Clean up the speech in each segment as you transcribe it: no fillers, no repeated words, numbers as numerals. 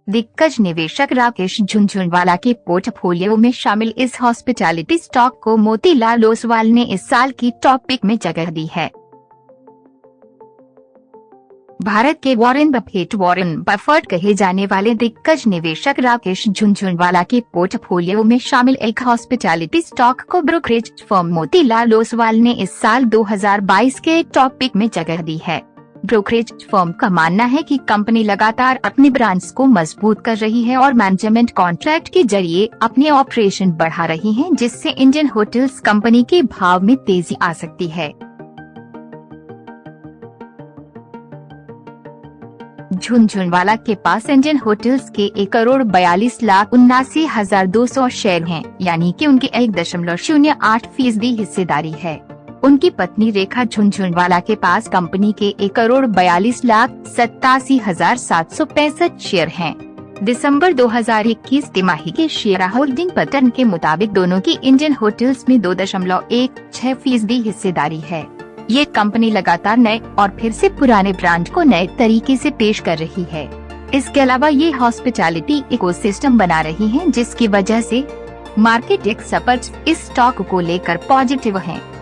दिग्गज निवेशक राकेश झुनझुनवाला के पोर्टफोलियो में शामिल इस हॉस्पिटैलिटी स्टॉक को मोतीलाल ओसवाल ने इस साल की टॉप पिक में जगह दी है। भारत के वॉरेन बफेट कहे जाने वाले दिग्गज निवेशक राकेश झुनझुनवाला के पोर्टफोलियो में शामिल एक हॉस्पिटैलिटी स्टॉक को ब्रोकरेज फर्म मोतीलाल ओसवाल ने इस साल 2022 के टॉप पिक में जगह दी है। ब्रोकरेज फर्म का मानना है कि कंपनी लगातार अपनी ब्रांड्स को मजबूत कर रही है और मैनेजमेंट कॉन्ट्रैक्ट के जरिए अपने ऑपरेशन बढ़ा रही है, जिससे इंडियन होटल्स कंपनी के भाव में तेजी आ सकती है। झुनझुनवाला के पास इंडियन होटल्स के 1,42,79,200 शेयर हैं, यानी कि उनकी 1.08% हिस्सेदारी है। उनकी पत्नी रेखा झुनझुनवाला के पास कंपनी के 1,42,87,765 शेयर हैं। दिसंबर 2021 तिमाही के शेयर होल्डिंग पैटर्न के मुताबिक दोनों की इंडियन होटल्स में 2.16% हिस्सेदारी है। ये कंपनी लगातार नए और फिर से पुराने ब्रांड को नए तरीके से पेश कर रही है। इसके अलावा ये हॉस्पिटैलिटी इकोसिस्टम बना रही है, जिसकी वजह से मार्केट एक्सपर्ट्स इस स्टॉक को लेकर पॉजिटिव हैं।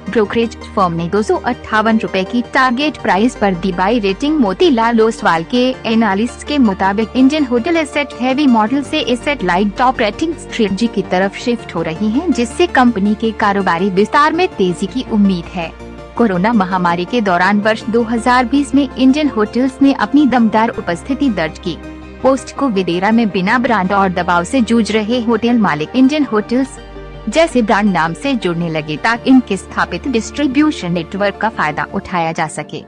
ब्रोकरेज फर्म ने 258 रुपए की टारगेट प्राइस पर दी बाई रेटिंग। मोतीलाल ओसवाल के एनालिस्ट के मुताबिक Indian hotel asset heavy model से एसेट लाइट ऑपरेटिंग स्ट्रेटजी की तरफ शिफ्ट हो रही है, जिससे कंपनी के कारोबारी विस्तार में तेजी की उम्मीद है। कोरोना महामारी के दौरान वर्ष 2020 में इंडियन होटल्स ने अपनी दमदार उपस्थिति दर्ज की। पोस्ट को विदेरा में बिना ब्रांड और दबाव से जूझ रहे होटल मालिक इंडियन होटल्स जैसे ब्रांड नाम से जुड़ने लगे, ताकि इनके स्थापित डिस्ट्रीब्यूशन नेटवर्क का फायदा उठाया जा सके।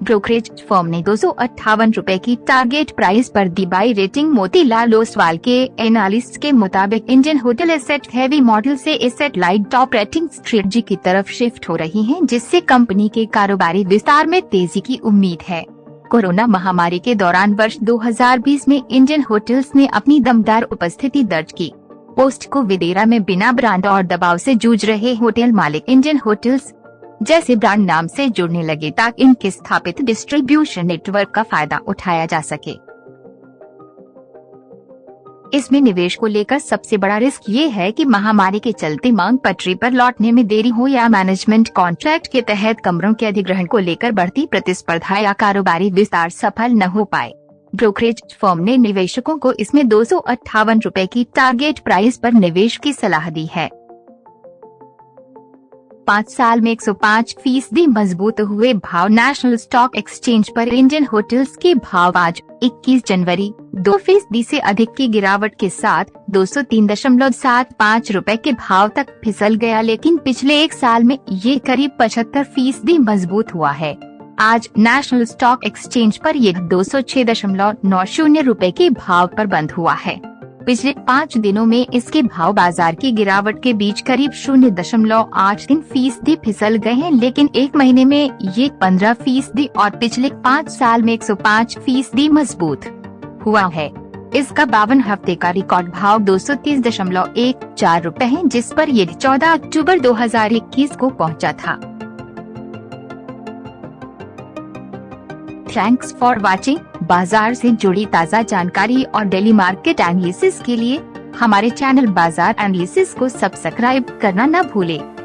ब्रोकरेज फर्म ने 258 रुपए की टारगेट प्राइस पर दी बाई रेटिंग। मोतीलाल ओसवाल के एनालिस्ट के मुताबिक Indian hotel asset heavy model से एसेट लाइट ऑपरेटिंग स्ट्रेटजी की तरफ शिफ्ट हो रही है, जिससे कंपनी के कारोबारी विस्तार में तेजी की उम्मीद है। कोरोना महामारी के दौरान वर्ष 2020 में इंडियन होटल्स ने अपनी दमदार उपस्थिति दर्ज की। पोस्ट को विदेरा में बिना ब्रांड और दबाव से जूझ रहे होटल मालिक इंडियन होटल्स जैसे ब्रांड नाम से जुड़ने लगे, ताकि इनके स्थापित डिस्ट्रीब्यूशन नेटवर्क का फायदा उठाया जा सके। इसमें निवेश को लेकर सबसे बड़ा रिस्क ये है कि महामारी के चलते मांग पटरी पर लौटने में देरी हो या मैनेजमेंट कॉन्ट्रैक्ट के तहत कमरों के अधिग्रहण को लेकर बढ़ती प्रतिस्पर्धा या कारोबारी विस्तार सफल न हो पाए। ब्रोकरेज फर्म ने निवेशकों को इसमें 258 रुपए की टारगेट प्राइस पर निवेश की सलाह दी है। 5 साल में 105% मजबूत हुए भाव। नेशनल स्टॉक एक्सचेंज पर इंडियन होटल्स के भाव आज 21 जनवरी 2% से अधिक की गिरावट के साथ 203.75 रुपए के भाव तक फिसल गया, लेकिन पिछले एक साल में ये करीब 75% मजबूत हुआ है। आज नेशनल स्टॉक एक्सचेंज पर यह 206.90 रुपए के भाव पर बंद हुआ है। पिछले 5 दिनों में इसके भाव बाजार की गिरावट के बीच करीब 0.83% फिसल गए हैं, लेकिन एक महीने में ये 15% और पिछले 5 साल में 105% मजबूत हुआ है। इसका 52 हफ्ते का रिकॉर्ड भाव 230.14 रुपए है, जिस पर यह 14 अक्टूबर 2021 को पहुंचा था। Thanks for watching. बाजार से जुड़ी ताज़ा जानकारी और डेली मार्केट एनालिसिस के लिए हमारे चैनल बाजार एनालिसिस को सब्सक्राइब करना न भूलें।